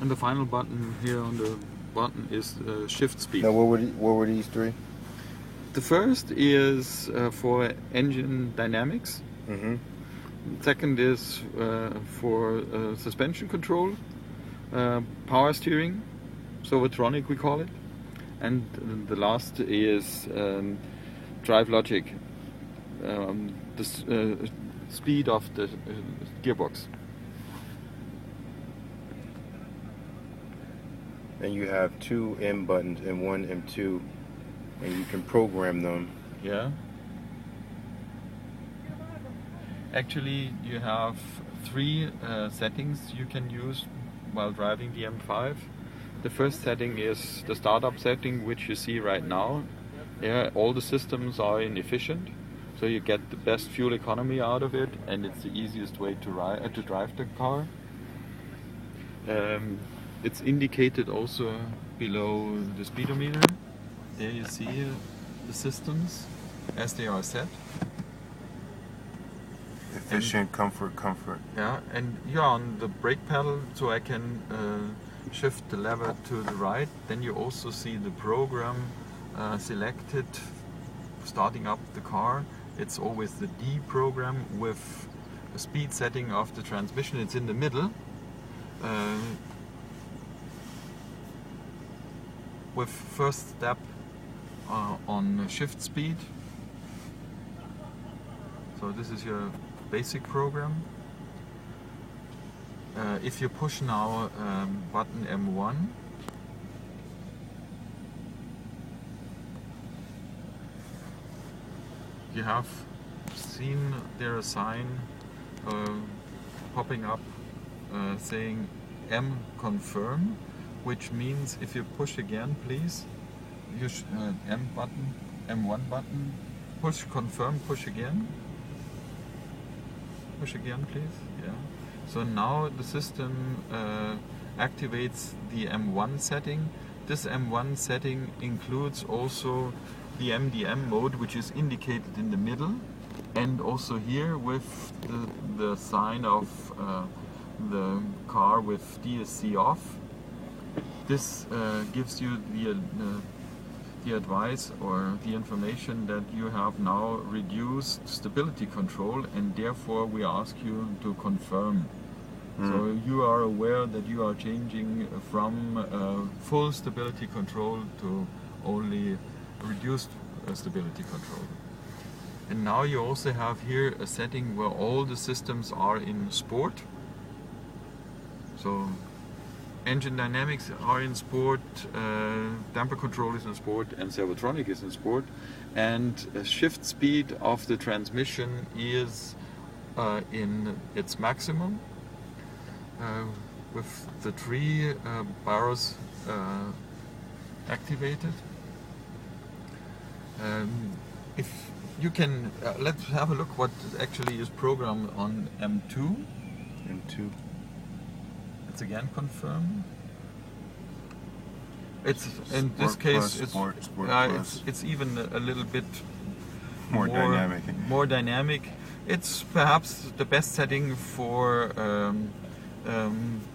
And the final button here on the button is shift speed. Now, what were these three? The first is for engine dynamics. Mm-hmm. Second is for suspension control, power steering, so Vetronic we call it. And the last is drive logic, the speed of the gearbox. And you have two M buttons and one M2, and you can program them. Yeah. Actually, you have three settings you can use while driving the M5. The first setting is the startup setting, which you see right now. Yeah, all the systems are inefficient, so you get the best fuel economy out of it, and it's the easiest way to drive the car. It's indicated also below the speedometer. There you see the systems as they are set. Efficient, comfort. Yeah, and you're on the brake pedal, so I can shift the lever to the right. Then you also see the program selected, starting up the car. It's always the D program with a speed setting of the transmission. It's in the middle. With first step on shift speed. So this is your basic program. If you push now button M1, you have seen there a sign popping up saying M confirm, which means if you push again, please, you M button, M1 button, push confirm, push again, please. Yeah. So now the system activates the M1 setting. This M1 setting includes also the MDM mode, which is indicated in the middle, and also here with the sign of the car with DSC off. This gives you the advice or the information that you have now reduced stability control, and therefore we ask you to confirm. So you are aware that you are changing from full stability control to only reduced stability control. And now you also have here a setting where all the systems are in sport. So engine dynamics are in sport, damper control is in sport, and Servotronic is in sport. And shift speed of the transmission is in its maximum with the three bars activated. If you can, let's have a look what actually is programmed on M2. M2. It's again confirmed. It's in Sport this case plus, it's even a little bit more dynamic. More dynamic. It's perhaps the best setting for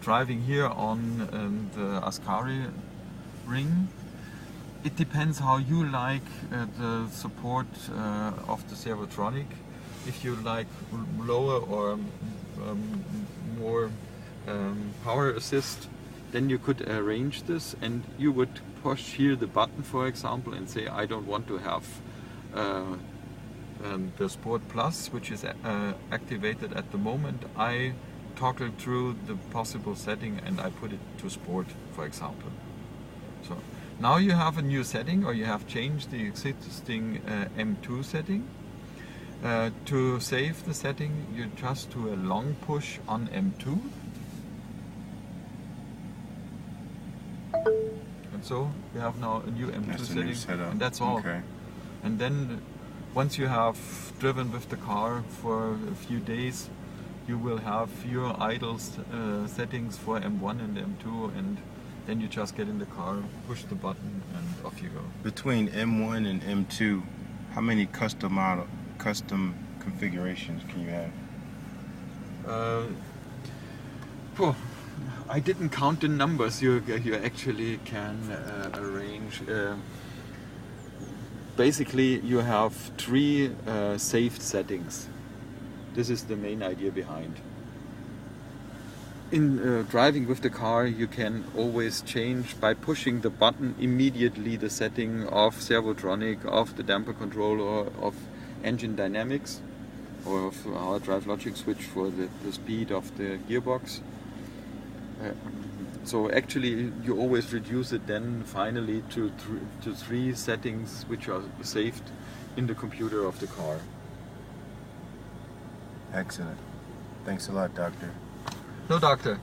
driving here on the Ascari ring. It depends how you like the support of the Servotronic. If you like lower or more power assist, then you could arrange this, and you would push here the button, for example, and say I don't want to have the Sport Plus, which is activated at the moment. I toggle through the possible setting and I put it to Sport, for example. So now you have a new setting, or you have changed the existing M2 setting. To save the setting, you just do a long push on M2. And so we have now a new M2 setting, and that's all. Okay. And then once you have driven with the car for a few days, you will have your idle settings for M1 and M2, and then you just get in the car, push the button, and off you go. Between M1 and M2, how many custom configurations can you have? I didn't count the numbers you actually can arrange. Basically, you have 3 saved settings. This is the main idea behind. In driving with the car, you can always change by pushing the button immediately the setting of servotronic, of the damper control, or of engine dynamics, or of our drive logic switch for the speed of the gearbox. So actually you always reduce it then finally to 3 settings which are saved in the computer of the car. Excellent. Thanks a lot, Doctor. No, doctor.